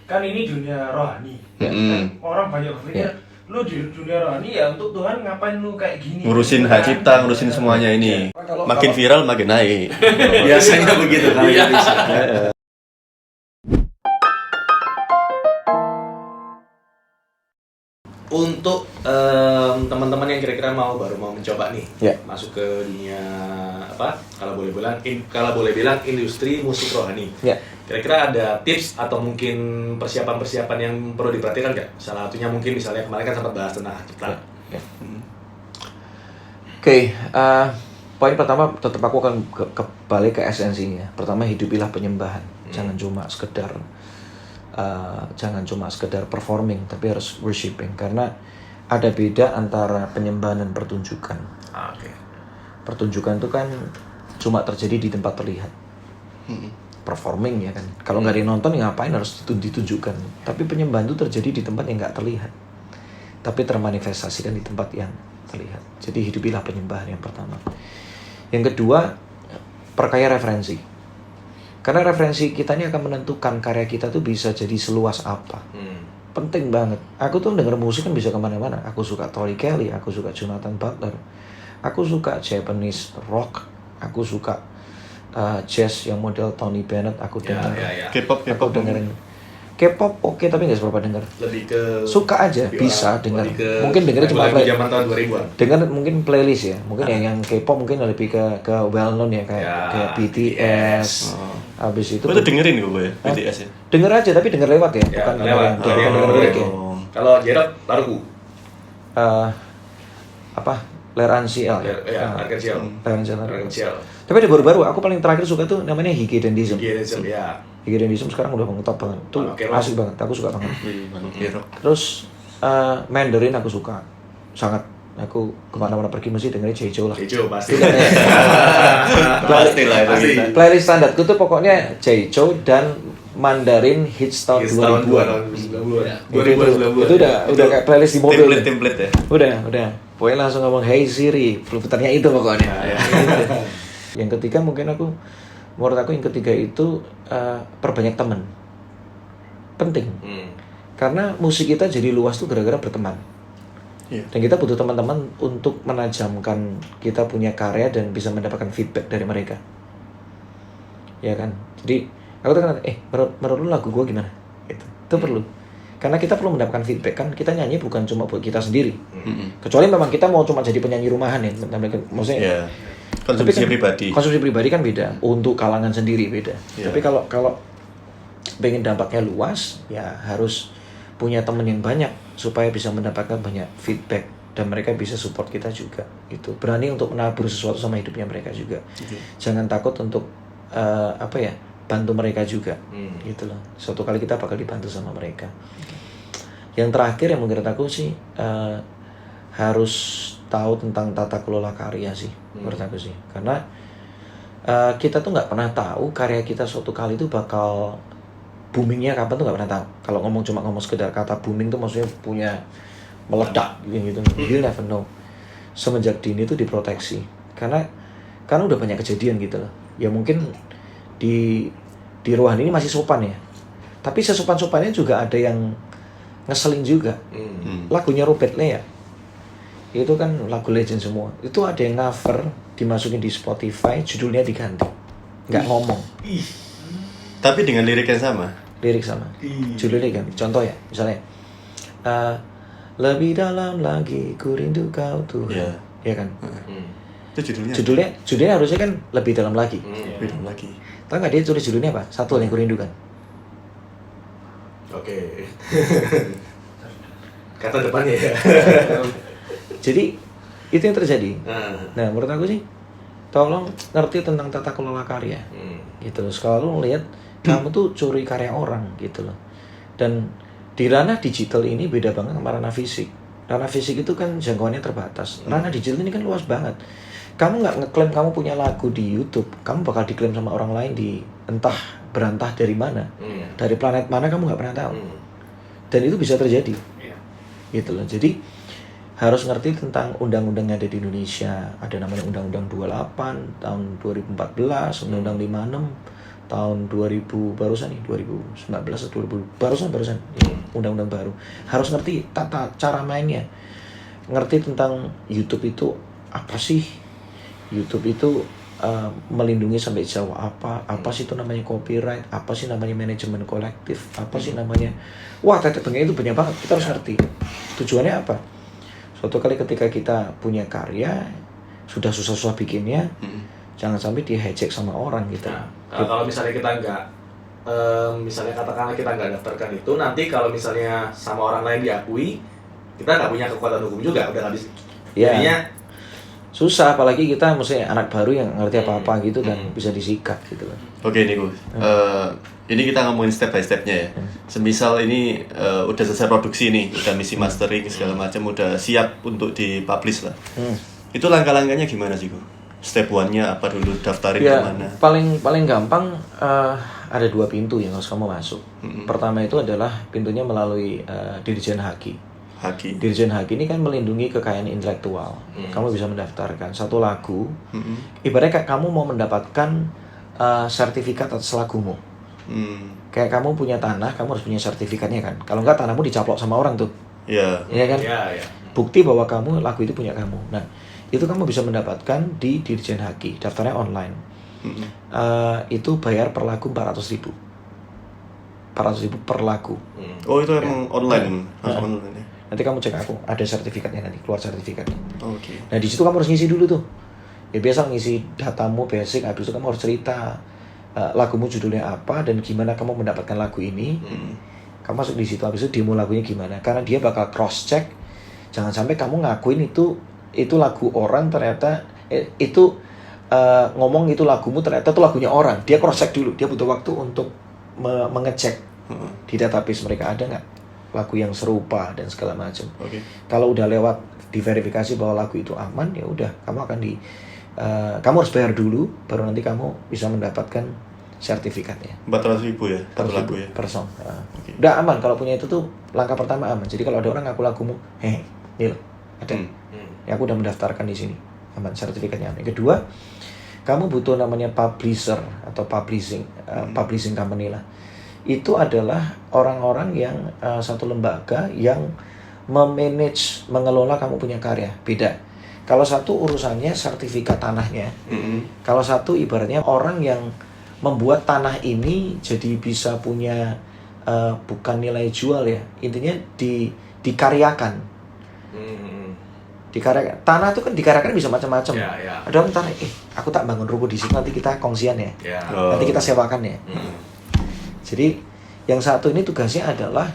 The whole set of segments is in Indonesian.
kan ini dunia rohani. Kan orang banyak berpikir, lu di dunia rohani ya untuk Tuhan ngapain lu kayak gini? Ngurusin hak cipta, ngurusin semuanya ini. Makin viral makin naik. Biasanya begitu kan. Untuk teman-teman yang kira-kira baru mau mencoba nih, masuk ke dunia apa? Kalau boleh bilang industri musik rohani. Kira-kira ada tips atau mungkin persiapan-persiapan yang perlu diperhatikan nggak? Salah satunya mungkin misalnya kemarin kan sempat bahas tentang cipta. Poin pertama tetap aku akan kembali ke esensinya. Pertama, hidupilah penyembahan. Jangan cuma sekedar performing, tapi harus worshiping. Karena ada beda antara penyembahan dan pertunjukan. Pertunjukan itu kan cuma terjadi di tempat terlihat. Performing ya kan. Kalau nggak ada yang nonton, ya ngapain harus ditunjukkan. Tapi penyembahan itu terjadi di tempat yang nggak terlihat, tapi termanifestasikan di tempat yang terlihat. Jadi hidupilah penyembahan yang pertama. Yang kedua, perkaya referensi. Karena referensi kita ini akan menentukan karya kita tuh bisa jadi seluas apa. Penting banget. Aku tuh denger musik kan bisa kemana-mana. Aku suka Tori Kelly, aku suka Jonathan Butler, aku suka Japanese rock, aku suka jazz yang model Tony Bennett, aku denger. K-pop dengerin. K-pop oke, tapi nggak seberapa denger. Lebih ke suka aja, bisa denger. Mungkin dengernya cuma zaman tahun 2000-an. Dengar mungkin playlist ya. Mungkin yang K-pop mungkin lebih ke well known ya, kayak BTS. Habis itu dengerin gue ya BTS ya. Denger aja, tapi denger lewat ya, bukan lewat. lirik ya. Kalau Jerot lagu L'Arc-en-Ciel. L'Arc-en-Ciel. Tapi ada baru-baru, aku paling terakhir suka tuh namanya Higedendism. Higedendism sekarang udah top banget. Tuh asik banget, aku suka banget. Terus Mandarin aku suka sangat. Aku kemana-mana pergi mesti dengerin Jejo lah. Jejo pasti. Pasti lah itu. Playlist standarku tuh pokoknya Jejo dan Mandarin hits tahun 2000-an. 2090. Itu udah kayak playlist di mobil. Template ya. Udah. Pokoknya langsung ngomong hey Siri, putarnya itu pokoknya. Yang ketiga menurut aku yang ketiga itu perbanyak teman. Penting. Karena musik kita jadi luas tuh gara-gara berteman. Dan kita butuh teman-teman untuk menajamkan kita punya karya dan bisa mendapatkan feedback dari mereka. Ya kan? Jadi aku tuh kan menurut lu lagu gue gimana? Itu perlu. Karena kita perlu mendapatkan feedback kan. Kita nyanyi bukan cuma buat kita sendiri. Kecuali memang kita mau cuma jadi penyanyi rumahan ya. Maksudnya konsumsi pribadi. Konsumsi pribadi kan beda. Untuk kalangan sendiri beda. Tapi kalau pengen dampaknya luas, ya harus punya teman yang banyak supaya bisa mendapatkan banyak feedback dan mereka bisa support kita juga. Itu berani untuk menabur sesuatu sama hidupnya mereka juga. Jangan takut untuk bantu mereka juga. Gitu loh. Suatu kali kita bakal dibantu sama mereka. Yang terakhir yang menurut aku sih harus tahu tentang tata kelola karya sih, menurut aku sih. Karena kita tuh nggak pernah tahu karya kita suatu kali itu bakal boomingnya kapan tuh nggak pernah tahu. Kalau cuma ngomong sekedar kata booming tuh maksudnya punya meledak gitu. You never know. Semenjak dini tuh diproteksi. Karena udah banyak kejadian gitu loh. Ya mungkin di rohani ini masih sopan ya. Tapi sesopan-sopannya juga ada yang ngeselin juga. Lagunya Robert Lea itu kan lagu legend semua. Itu ada yang cover dimasukin di Spotify, judulnya diganti. Nggak ngomong. Tapi dengan lirik yang sama. Lirik sama. Judulnya kan. Contoh ya, misalnya lebih dalam lagi ku rindu kau Tuhan. Ya kan? Itu Judulnya harusnya kan lebih dalam lagi. Lebih dalam lagi. Tahu nggak dia tulis judulnya apa? Satu yang ku rindukan. Oke. Kata depannya ya. Jadi itu yang terjadi. Nah menurut aku sih, tolong ngerti tentang tata kelola karya. Gitu loh. Selalu ngelihat kamu tuh curi karya orang gitu loh. Dan di ranah digital ini beda banget sama ranah fisik. Ranah fisik itu kan jangkauannya terbatas. Ranah digital ini kan luas banget. Kamu nggak ngeklaim kamu punya lagu di YouTube, kamu bakal diklaim sama orang lain di entah berantah dari mana, dari planet mana kamu nggak pernah tahu. Dan itu bisa terjadi. Gitu loh. Jadi harus ngerti tentang undang-undang yang ada di Indonesia. Ada namanya Undang-Undang 28 tahun 2014, Undang-Undang 56 tahun 2000 barusan nih 2019 atau 2000 barusan ini undang-undang baru. Harus ngerti tata cara mainnya, ngerti tentang YouTube itu apa sih, YouTube itu melindungi sampai jauh apa sih itu namanya copyright, apa sih namanya manajemen kolektif, apa sih namanya, wah tetek bengek itu banyak banget, kita harus ngerti tujuannya apa. Suatu kali ketika kita punya karya sudah susah-susah bikinnya, jangan sampai di hijack sama orang gitu. Nah, kalau misalnya kita nggak, misalnya katakanlah kita nggak daftarkan itu, nanti kalau misalnya sama orang lain diakui, kita nggak punya kekuatan hukum juga, udah habis. Ya. Jadinya susah, apalagi kita mesti anak baru yang ngerti apa-apa gitu dan bisa disikat gitu kan. Oke nih Gus, ini kita ngomongin step by stepnya ya. Semisal ini udah selesai produksi nih, udah misi mastering segala macam, udah siap untuk dipublish lah. Itu langkah-langkahnya gimana sih Gus? Step 1-nya apa dulu, daftarin Ya, kemana? paling gampang ada 2 pintu yang harus kamu masuk. Pertama itu adalah pintunya melalui Dirjen Haki. Dirjen Haki ini kan melindungi kekayaan intelektual. Kamu bisa mendaftarkan satu lagu. Ibaratnya kayak kamu mau mendapatkan sertifikat atas lagumu. Kayak kamu punya tanah, kamu harus punya sertifikatnya kan. Kalau enggak tanahmu dicaplok sama orang tuh. Iya. Iya kan? ya. Bukti bahwa kamu lagu itu punya kamu. Nah, itu kamu bisa mendapatkan di Dirjen Haki. Daftarnya online. Itu bayar per lagu 400.000. 400.000 per lagu. Oh itu emang online, harus online ya. Nanti kamu cek aku, ada sertifikatnya nanti, keluar sertifikatnya. Oke. Nah di situ kamu harus ngisi dulu tuh. Ya biasa ngisi datamu basic, habis itu kamu harus cerita lagumu judulnya apa dan gimana kamu mendapatkan lagu ini. Kamu masuk di situ, habis itu demo lagunya gimana. Karena dia bakal cross check. Jangan sampai kamu ngakuin itu lagu orang, ternyata ngomong itu lagumu, ternyata itu lagunya orang. Dia cross check dulu, dia butuh waktu untuk mengecek di database mereka ada nggak lagu yang serupa dan segala macam. Kalau udah lewat diverifikasi bahwa lagu itu aman, ya udah kamu akan kamu harus bayar dulu, baru nanti kamu bisa mendapatkan sertifikatnya. 400.000 ya, satu lagu ya. Per song. Udah aman, kalau punya itu tuh langkah pertama aman. Jadi kalau ada orang ngaku lagumu, nih loh, ada. Ya aku udah mendaftarkan di sini, aman, sertifikatnya aman. Yang kedua, kamu butuh namanya publisher atau publishing company lah. Itu adalah orang-orang yang satu lembaga yang memanage, mengelola kamu punya karya. Beda. Kalau satu urusannya sertifikat tanahnya, kalau satu ibaratnya orang yang membuat tanah ini jadi bisa punya bukan nilai jual ya, intinya dikaryakan. Dikaryakan. Tanah itu kan dikaryakan bisa macam-macam. Ada orang tanah, aku tak bangun ruko di sini, nanti kita kongsian ya. Nanti kita sewakan ya. Jadi yang satu ini tugasnya adalah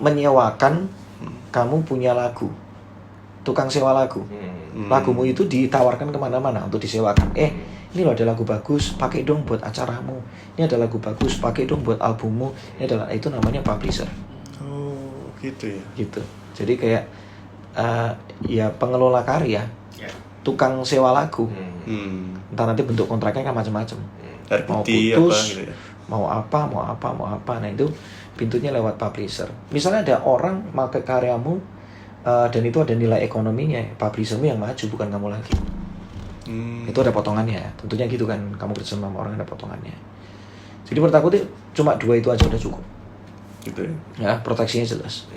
menyewakan kamu punya lagu, tukang sewa lagu. Lagumu itu ditawarkan kemana-mana untuk disewakan. Ini loh ada lagu bagus, pakai dong buat acaramu. Ini ada lagu bagus, pakai dong buat albummu. Itu namanya publisher. Oh gitu ya. Gitu. Jadi kayak ya pengelola karya, tukang sewa lagu. Entah nanti bentuk kontraknya kan macam-macam. Mau putus, gitu ya. mau apa. Nah itu pintunya lewat publisher. Misalnya ada orang pakai karyamu dan itu ada nilai ekonominya, publishermu yang maju, bukan kamu lagi. Itu ada potongannya, tentunya gitu kan. Kamu kerja sama orang ada potongannya. Jadi menurut aku tuh cuma 2 itu aja udah cukup. Gitu ya. Ya proteksinya jelas.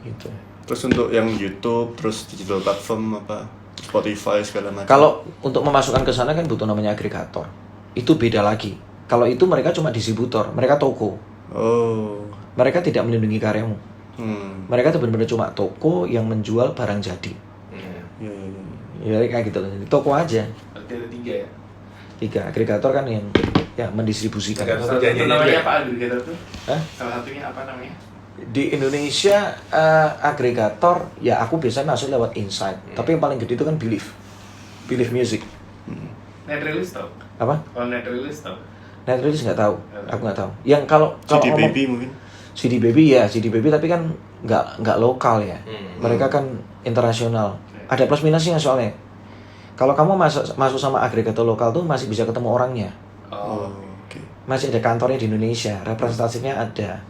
Gitu. Terus untuk yang YouTube, terus digital platform apa, Spotify segala macam. Kalau untuk memasukkan ke sana kan butuh namanya agregator. Itu beda lagi. Kalau itu mereka cuma distributor, mereka toko. Oh. Mereka tidak melindungi karyamu. Mereka tuh benar-benar cuma toko yang menjual barang jadi. Ya kayak gitu loh. Toko aja. Berarti ada 3 ya? 3 agregator kan yang mendistribusikan. Namanya apa agregator tuh? Hah? Salah satunya apa namanya? Di Indonesia agregator ya aku biasanya masuk lewat Insight. Tapi yang paling gede itu kan Believe Music. Net Release tau? Apa? Kalau Net Release tau? Net Release nggak tahu. Aku nggak tahu. Yang kalau CD ngomong, Baby mungkin. CD Baby tapi kan nggak lokal ya. Mereka kan internasional. Ada plus minusnya soalnya. Kalau kamu masuk sama agregator lokal tuh masih bisa ketemu orangnya. Oke. Masih ada kantornya di Indonesia, representasinya ada.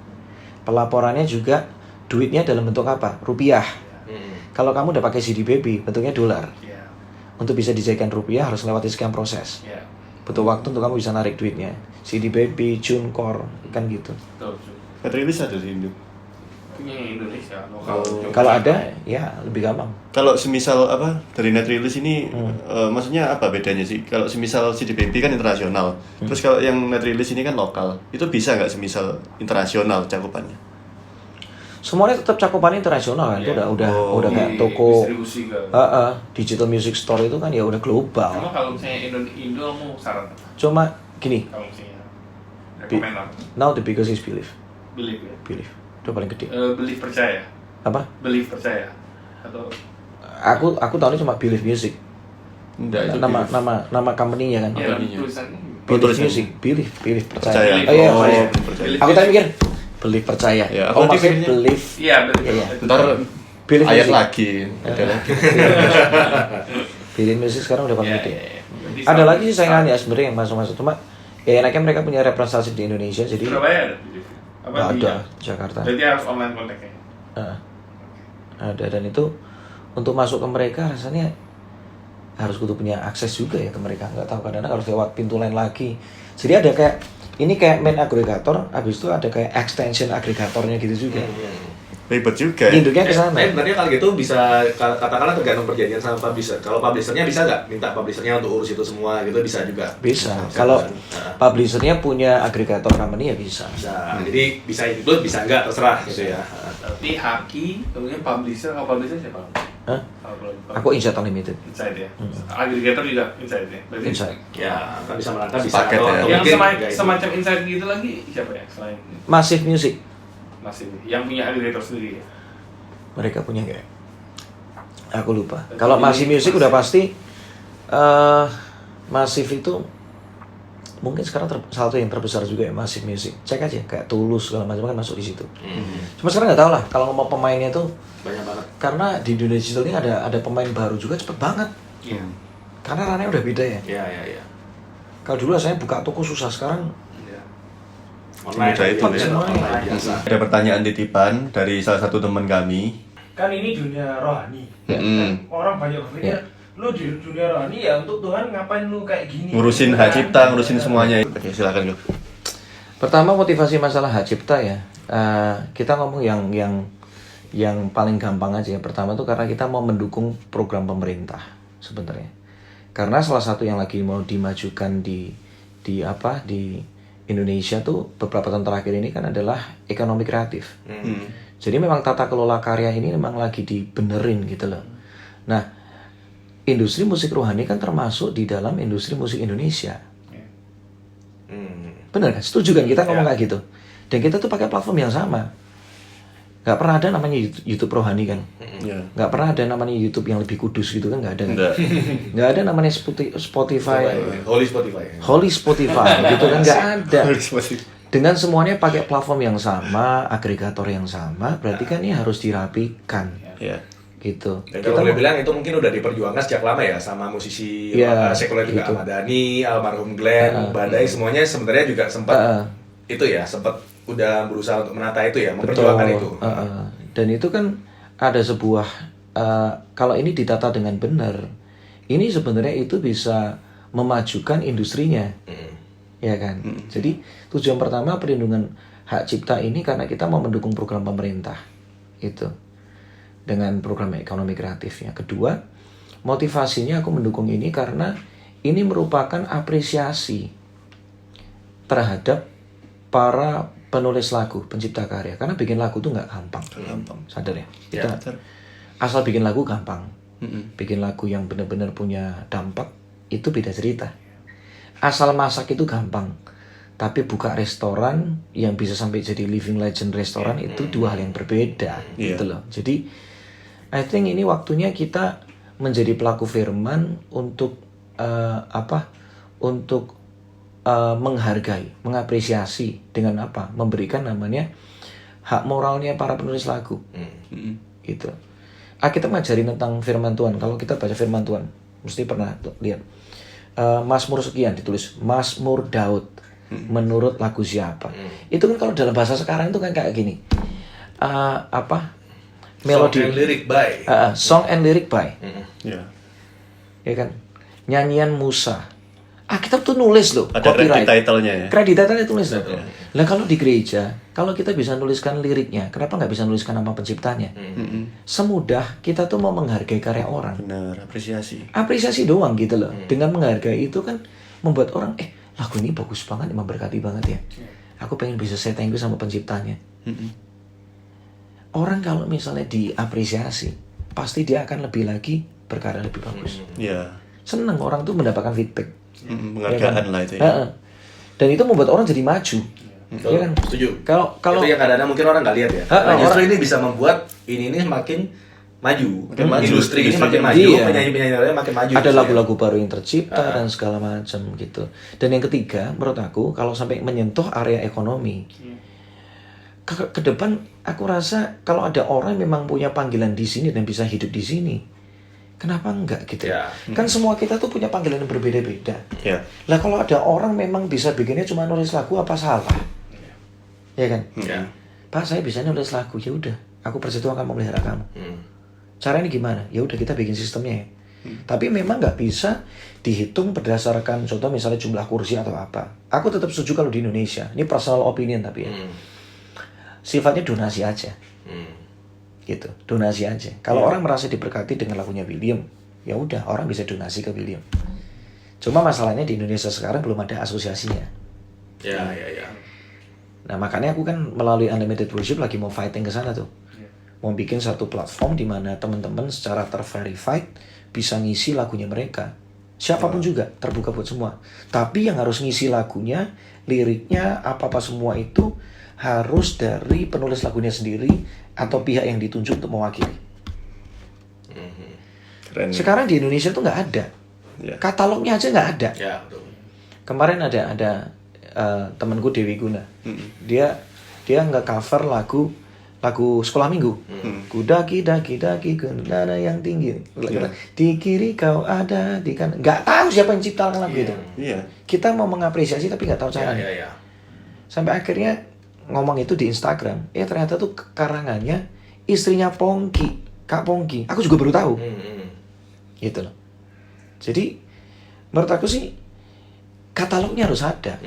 Pelaporannya juga duitnya dalam bentuk apa? Rupiah. Kalau kamu udah pakai CD Baby, bentuknya dolar. Untuk bisa dijadikan rupiah harus lewati sekian proses. Butuh waktu untuk kamu bisa narik duitnya. CD Baby, TuneCore, kan gitu. Betul, betul. Net release ada di Indo. Punya Indonesia lokal. Kalau ada, ya lebih gampang. Kalau semisal apa dari net release ini maksudnya apa bedanya sih? Kalau semisal CD Baby kan internasional, terus kalau yang net release ini kan lokal, itu bisa nggak semisal internasional cakupannya? Semuanya tetap cakupannya internasional kan, itu udah kayak toko Distribusi ke. digital music store itu kan ya udah global. Cuma kalau misalnya Indo mau saran apa? Cuma gini, Kalau misalnya rekomen apa? now the biggest is belief, Belief ya. belief, udah paling gede. Belief percaya. Apa? Belief percaya. Atau Aku tahunya cuma belief music. Enggak, itu Nama company-nya kan. ya Company-nya. tulisannya. Belief tulisan. music, belief percaya. Percaya. Oh iya, Oh, iya. percaya. Aku tadi mikir belief percaya. Ya, Oh, aku maksudnya pikirnya- belief. Iya, betul. Iya. Ntar Belief ayat music. lagi, ada lagi. Belief music sekarang udah paling Iya, gede. iya, iya. Berarti Ada sama- lagi sih saingannya sebenarnya yang masuk-masuk, cuma ya enaknya mereka punya representasi di Indonesia, jadi Surabaya ada Belief? Apa nggak di- ada Jakarta. Berarti harus online kontaknya. Ada, dan itu untuk masuk ke mereka rasanya harus kudu punya akses juga ya ke mereka, nggak tahu kadang-kadang harus lewat pintu lain lagi. Jadi ada kayak ini kayak main agregator, habis itu ada kayak extension agregatornya gitu juga. Ribet juga ya. Induknya ke sana. Sebenarnya kalau gitu bisa katakanlah tergantung perjanjian sama publisher. Kalau publishernya bisa nggak minta publishernya untuk urus itu semua gitu, bisa juga. Bisa. Kalau publishernya punya agregator company ya bisa. Bisa. Jadi bisa include, bisa nggak, terserah gitu ya. Tapi Haki, kemudian publisher, kalau publisher siapa? Hah? Kalau belum. Aku Insight Unlimited. Insight ya. Agregator juga Insight ya. Berarti Insight. Ya, kan bisa merangkap, bisa. Paket ya. yang mungkin semacam, nggak itu. semacam Insight gitu lagi siapa ya selain Massive Music. masih yang punya agregator sendiri ya? Mereka punya nggak? Aku lupa. Kalau Massive Music udah pasti Massive itu mungkin sekarang salah satu yang terbesar juga ya, Massive Music. Cek aja kayak Tulus segala macam kan masuk di situ. Cuma sekarang nggak tahu lah kalau ngomong pemainnya tuh, Banyak banget. karena di dunia digital ini ada pemain baru juga cepet banget. Iya. Karena ranahnya udah beda ya. Iya. Kalau dulu saya buka toko susah, sekarang Iya. Online Mudah itu ya. online biasa. Ada pertanyaan titipan dari salah satu teman kami. Kan ini dunia rohani. Mm-mm. Orang banyak berpikir, lu di dunia rohani ya untuk Tuhan ngapain lu kayak gini? Ngurusin hak cipta, ngurusin semuanya. Oke, silakan, Gu. pertama motivasi masalah hak cipta ya. Kita ngomong yang paling gampang aja ya. Pertama tuh karena kita mau mendukung program pemerintah sebenarnya. Karena salah satu yang lagi mau dimajukan di Indonesia tuh beberapa tahun terakhir ini kan adalah ekonomi kreatif. Jadi memang tata kelola karya ini memang lagi dibenerin gitu loh. Nah, industri musik rohani kan termasuk di dalam industri musik Indonesia. Bener kan? Setuju kan kita ngomong kayak gitu? Dan kita tuh pakai platform yang sama. Gak pernah ada namanya YouTube rohani kan? Ya. Gak pernah ada namanya YouTube yang lebih kudus gitu kan? Gak ada kan? Enggak. Gak ada namanya Spotify, Holy Spotify. Holy Spotify gitu kan? Gak ada. Dengan semuanya pakai platform yang sama, agregator yang sama, berarti kan ini harus dirapikan Ya. gitu. Dan kalau boleh bilang itu mungkin udah diperjuangkan sejak lama ya sama musisi Iya, sekuler juga, gitu. Ahmad Dhani, almarhum Glenn, Badai, semuanya sebenarnya juga sempat itu ya, sempat udah berusaha untuk menata itu ya, memperjuangkan itu. Dan itu kan ada sebuah kalau ini ditata dengan benar, ini sebenarnya itu bisa memajukan industrinya, ya kan. Jadi tujuan pertama perlindungan hak cipta ini karena kita mau mendukung program pemerintah itu dengan program ekonomi kreatifnya. Kedua, motivasinya aku mendukung ini karena ini merupakan apresiasi terhadap para penulis lagu, pencipta karya. Karena bikin lagu tuh nggak gampang. Sadar ya? Kita asal bikin lagu gampang. Bikin lagu yang benar-benar punya dampak, itu beda cerita. Asal masak itu gampang. Tapi buka restoran yang bisa sampai jadi living legend restoran itu dua hal yang berbeda. Gitu loh. Jadi, I think ini waktunya kita menjadi pelaku firman untuk menghargai, mengapresiasi dengan apa? Memberikan namanya hak moralnya para penulis lagu. Gitu. Kita ngajarin tentang firman Tuhan. Kalau kita baca firman Tuhan, mesti pernah lihat. Mazmur sekian ditulis Mazmur Daud. Menurut lagu siapa? Itu kan kalau dalam bahasa sekarang itu kan kayak gini. Melodi. Song and lyric by. Song and lyric by. Ya. Ya kan? Nyanyian Musa. Alkitab tuh nulis loh, Ada copyright. kredit title-nya ya. Kredit title-nya tulis loh. Nah kalau di gereja, kalau kita bisa nuliskan liriknya, kenapa nggak bisa nuliskan nama penciptanya? Semudah kita tuh mau menghargai karya orang. Benar, apresiasi. Apresiasi doang gitu loh. Dengan menghargai itu kan membuat orang, lagu ini bagus banget, memberkati banget ya. Aku pengen bisa say thank you sama penciptanya. Orang kalau misalnya diapresiasi, pasti dia akan lebih lagi berkarya lebih bagus. Iya. Seneng orang tuh mendapatkan feedback. Penghargaan lah itu ya. Heeh. Dan itu membuat orang jadi maju. Betul, kan? setuju. Kalau itu yang kadang-kadang mungkin orang nggak lihat ya. Nah, justru ini bisa membuat ini makin maju. Industri ini makin maju, Iya. penyanyi-penyanyi lainnya makin maju. ada lagu-lagu baru yang tercipta dan segala macam gitu. Dan yang ketiga, menurut aku kalau sampai menyentuh area ekonomi, ke depan aku rasa kalau ada orang yang memang punya panggilan di sini dan bisa hidup di sini, kenapa enggak gitu? Ya. Kan semua kita tuh punya panggilan yang berbeda-beda. Ya. Lah kalau ada orang memang bisa bikinnya cuma nulis lagu, apa salah? Ya kan? Ya. Pak, saya bisa nulis lagu, ya udah. Aku bersetua akan memelihara kamu. Caranya gimana? Ya udah kita bikin sistemnya ya. Tapi memang nggak bisa dihitung berdasarkan contoh misalnya jumlah kursi atau apa. Aku tetap setuju kalau di Indonesia. Ini personal opinion tapi ya. Sifatnya donasi aja. Gitu, donasi aja. Kalau orang merasa diberkati dengan lagunya William, ya udah orang bisa donasi ke William. Cuma masalahnya di Indonesia sekarang belum ada asosiasinya. Ya. Nah makanya aku kan melalui Unlimited Worship lagi mau fighting ke sana tuh. Mau bikin satu platform di mana teman-teman secara terverified bisa ngisi lagunya mereka. Siapapun juga, terbuka buat semua. Tapi yang harus ngisi lagunya, liriknya, apa-apa semua itu harus dari penulis lagunya sendiri atau pihak yang ditunjuk untuk mewakili. Keren. Sekarang di Indonesia tuh nggak ada. Ya. Katalognya aja nggak ada. Ya, betul. Kemarin ada temanku Dewi Guna. Dia nggak cover lagu sekolah minggu. Kudaki daki gunana yang tinggi. Di kiri kau ada, di kanan. Nggak tahu siapa yang ciptakan lagu itu. Iya. Kita mau mengapresiasi tapi nggak tahu caranya. Ya. Sampai akhirnya ngomong itu di Instagram. Ternyata tuh karangannya istrinya Pongki, Kak Pongki. Aku juga baru tahu. Gitu loh. Jadi menurut aku sih katalognya harus ada.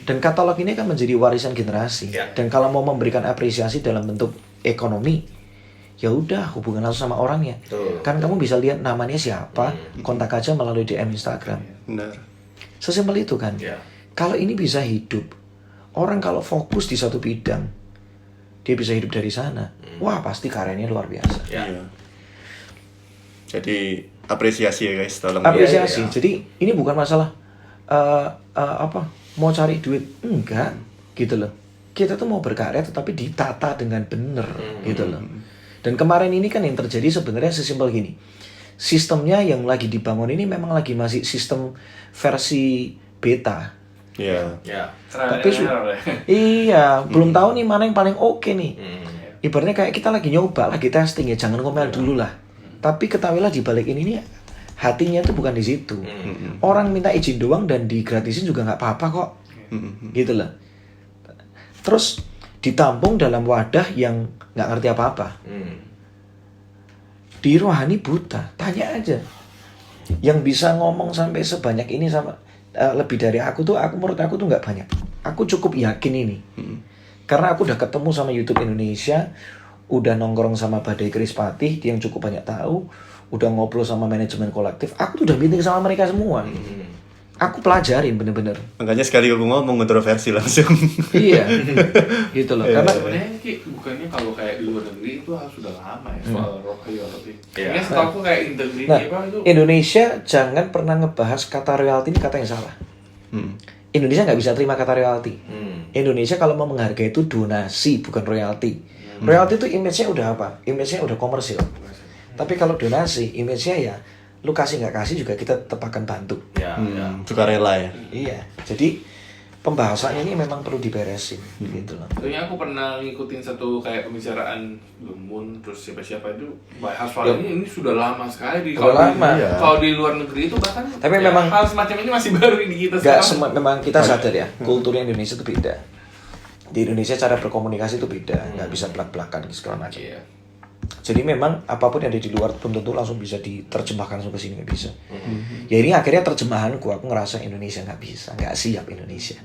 Dan katalog ini kan menjadi warisan generasi. Ya. Dan kalau mau memberikan apresiasi dalam bentuk ekonomi, ya udah hubungan langsung sama orangnya. Betul. Kan kamu bisa lihat namanya siapa, kontak aja melalui DM Instagram. Benar. Sesimpel itu kan. Ya. Kalau ini bisa hidup, orang kalau fokus di satu bidang, dia bisa hidup dari sana. Wah pasti karyanya luar biasa. Ya. Iya. Jadi apresiasi ya guys, tolong. Apresiasi. Ya. Jadi ini bukan masalah mau cari duit, enggak gitu loh. Kita tuh mau berkarya tetapi ditata dengan benar gitu loh. Dan kemarin ini kan yang terjadi sebenarnya sesimpel gini. Sistemnya yang lagi dibangun ini memang lagi masih sistem versi beta. Iya. Ya. Tapi iya, belum tahu nih mana yang paling oke nih. Ibaratnya kayak kita lagi nyoba, lagi testing ya, jangan ngomel dulu lah. Tapi ketahuilah di balik ini nih hatinya tuh bukan di situ. Orang minta izin doang dan digratisin juga nggak apa-apa kok. Gitu loh. Terus ditampung dalam wadah yang nggak ngerti apa-apa. Di rohani buta, tanya aja. Yang bisa ngomong sampai sebanyak ini sama lebih dari aku menurut aku tuh nggak banyak. Aku cukup yakin ini. Karena aku udah ketemu sama YouTube Indonesia, udah nongkrong sama Badai Krispatih, dia yang cukup banyak tahu, udah ngobrol sama manajemen kolektif, aku tuh udah meeting sama mereka semua. Aku pelajarin bener-bener. Makanya sekali aku ngomong kontroversi langsung. Iya, gitu loh. Karena sebenarnya bukannya kalau kayak di luar negeri itu harus sudah lama ya soal royalty. Iya. Ini setahu aku kayak integrity nah, apa itu. Indonesia jangan pernah ngebahas kata royalty ini kata yang salah. Indonesia nggak bisa terima kata royalty. Indonesia kalau mau menghargai itu donasi bukan royalty. Royalty itu image-nya udah apa? Image-nya udah komersil. Tapi kalau donasi, image-nya ya lu kasih nggak kasih juga kita tetap akan bantu. Ya. Suka rela ya. Iya. Jadi pembahasannya ini memang perlu diberesin gitu loh. Soalnya aku pernah ngikutin satu kayak pembicaraan Lumun terus siapa-siapa itu bahas soal ini sudah lama sekali Sudah lama. Kalau di luar negeri itu bahkan Tapi memang hal semacam ini masih baru di kita Gak sekarang. memang kita sadar ya, kulturnya Indonesia itu beda. Di Indonesia cara berkomunikasi itu beda, nggak bisa belak-belakan segala macam. Iya. Jadi memang apapun yang ada di luar belum tentu langsung bisa diterjemahkan langsung ke sini, nggak bisa. Ya ini akhirnya terjemahanku, aku ngerasa Indonesia nggak bisa, nggak siap Indonesia.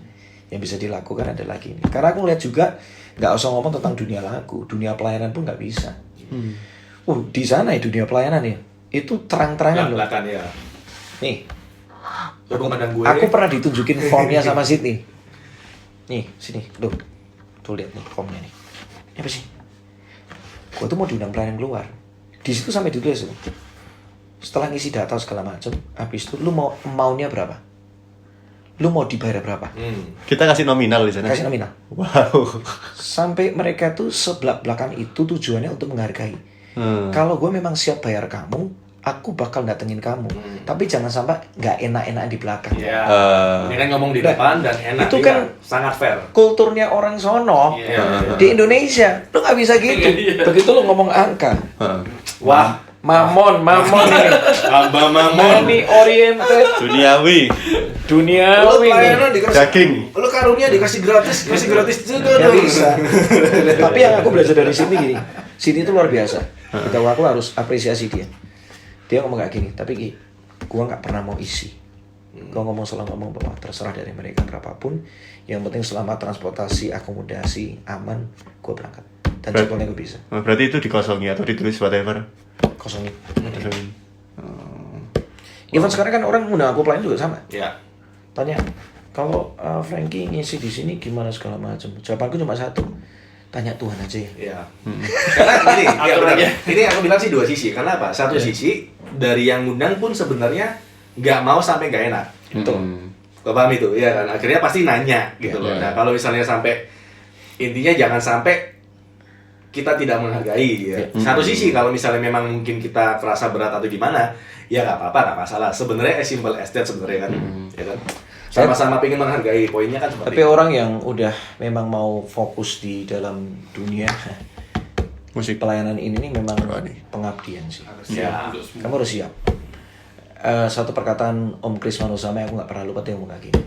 Yang bisa dilakukan adalah gini. Karena aku lihat juga nggak usah ngomong tentang dunia lagu, dunia pelayanan pun nggak bisa. Di sana ya dunia pelayanan ya, itu terang-terangan loh. Belakang ya. Nih, gue. aku pernah ditunjukin formnya sama Sydney. Nih, sini, tuh lihat nih formnya nih. Ini apa sih? Gue tuh mau diundang pelayanan keluar. Di situ sampai ditulis tuh. Setelah ngisi data segala macam, habis itu lu maunya berapa? Lu mau dibayar berapa? Kita kasih nominal di sana. Kasih nominal. Wow. Sampai mereka tuh sebelak-belakan itu tujuannya untuk menghargai. Kalau gue memang siap bayar kamu, aku bakal datengin kamu. Tapi jangan sampai nggak enak-enakan di belakang. Iya. Ini kan ngomong di depan dan enak. Itu kan sangat fair. Kulturnya orang sono. Iya. Di Indonesia, lu nggak bisa gitu. Begitu lu ngomong angka. Wah, Mamon ini. Abah Mamon. Money oriented. Duniawi. Duniawi. Pelayanan dikasih Daging. Lu karunia dikasih gratis, kasih gratis juga Nggak dong. bisa. Tapi yang aku belajar dari sini gini. Sini itu luar biasa. Kita aku harus apresiasi dia. Dia ngomong kayak gini, tapi gua nggak pernah mau isi. Gua selalu ngomong bahwa terserah dari mereka berapapun, yang penting selama transportasi, akomodasi aman, gua berangkat. Dan sebetulnya gua bisa. Berarti itu dikosongi atau ditulis whatever? Kosongin. Kosongin. Even sekarang kan orang undang aku pelayan juga sama. Ya. Tanya, kalau Frankie ngisi di sini gimana segala macam. Jawabanku cuma satu. Tanya Tuhan aja ya. Iya. Karena gini, ya benar. Ini aku bilang sih dua sisi. Karena apa? Satu sisi dari yang ngundang pun sebenarnya nggak mau sampai nggak enak. Betul. Kau paham itu? Iya kan? Akhirnya pasti nanya gitu loh. Nah, kalau misalnya sampai intinya jangan sampai kita tidak menghargai ya. Satu sisi kalau misalnya memang mungkin kita terasa berat atau gimana, ya nggak apa-apa, nggak masalah. Sebenarnya as simple as that sebenarnya kan. Ya kan? Sama-sama pengen menghargai, poinnya kan seperti Tapi orang yang udah memang mau fokus di dalam dunia Musik. pelayanan ini nih memang pengabdian sih. ya. Kamu harus siap. Satu perkataan Om Kris Manusama yang aku nggak pernah lupa, dia ngomong kayak gini.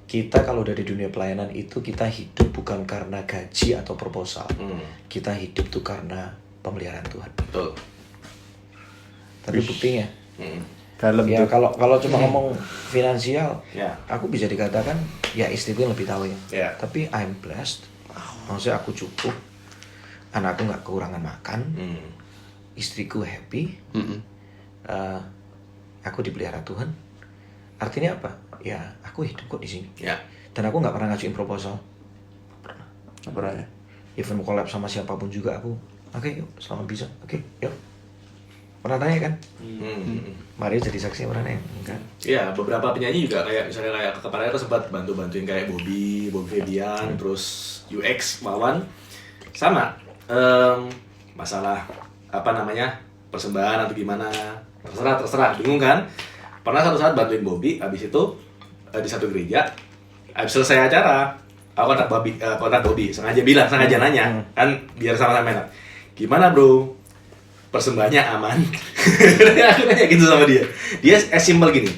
Kita kalau dari dunia pelayanan itu kita hidup bukan karena gaji atau proposal. Kita hidup tuh karena pemeliharaan Tuhan. Betul. Tapi buktinya, Dalam ya tuh. kalau cuma ngomong finansial, Ya. aku bisa dikatakan ya istriku yang lebih tahu ya. Ya. Tapi I'm blessed. Maksudnya aku cukup, anakku nggak kekurangan makan, istriku happy, aku dipelihara Tuhan. Artinya apa? Ya aku hidup kok di sini. Ya. Dan aku nggak pernah ngajuin proposal. Nggak pernah ya? Even collab sama siapapun juga aku, oke yuk, selama bisa, oke, yuk. Pernah tanya kan? Mario jadi saksi pernah nanya? Enggak. Iya, beberapa penyanyi juga kayak misalnya kayak kemarin aku sempat bantuin kayak Bobby Febian, terus UX Wawan, sama masalah apa namanya persembahan atau gimana, terserah, bingung kan? Pernah satu saat bantuin Bobby, abis itu di satu gereja, abis selesai acara, aku kontak Bobby, sengaja nanya, kan biar sama-sama enak. Gimana bro? Persembahannya aman. Aku nanya gitu sama dia. Dia as simple gini.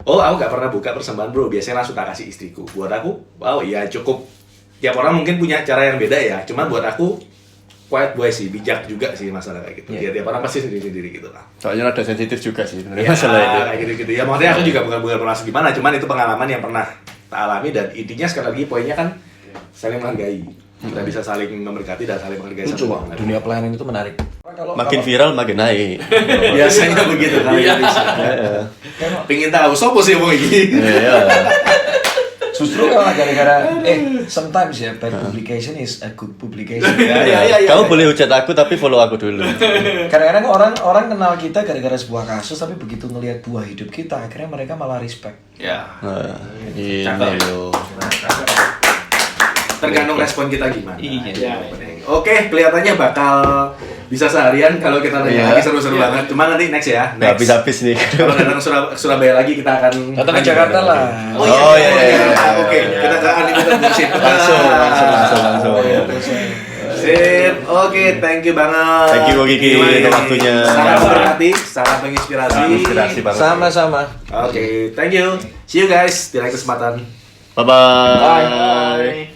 Oh, aku gak pernah buka persembahan bro. Biasanya langsung tak kasih istriku. Buat aku, wow ya cukup. Tiap orang mungkin punya cara yang beda ya. Cuma buat aku, quiet boy sih. Bijak juga sih masalah kayak gitu. Ya tiap orang pasti sendiri-sendiri gitu lah. Soalnya ada sensitif juga sih sebenarnya Ya, masalah itu. kayak gitu-gitu. Ya maksudnya aku juga bukan merasa gimana. Cuman itu pengalaman yang pernah tak alami. Dan intinya sekali lagi poinnya kan saling menghargai. Kita bisa saling memberkati dan saling menghargai. Lucu Bang, dunia pelayanan itu menarik. Makin viral makin naik. Biasanya begitu kan Indonesia. Pingin tahu sopo sih ngomong gini. Iya. Justru kalau gara-gara sometimes ya bad publication is a good publication. Iya. Kamu boleh hujat aku tapi follow aku dulu. Kadang-kadang orang kenal kita gara-gara sebuah kasus, tapi begitu ngelihat buah hidup kita, akhirnya mereka malah respect. Ya. Nah, ini Cakep. loh. Tergantung respon kita gimana. Iya. Oke, kelihatannya bakal bisa seharian kalau kita nanya Iya. lagi seru-seru banget. Cuma nanti next ya. Nggak Next. habis-habis nih. Kalau datang Surabaya lagi kita akan Datang ke Jakarta lah. Oh, iya. Oke, kita ke Unlimited Bullshit. Langsung. Sip. Oke, thank you banget. Thank you, Kiki, untuk waktunya. Sangat memberkati, sangat menginspirasi. Inspirasi banget. Sama-sama. Oke, thank you. See you guys di lain kesempatan. Bye-bye.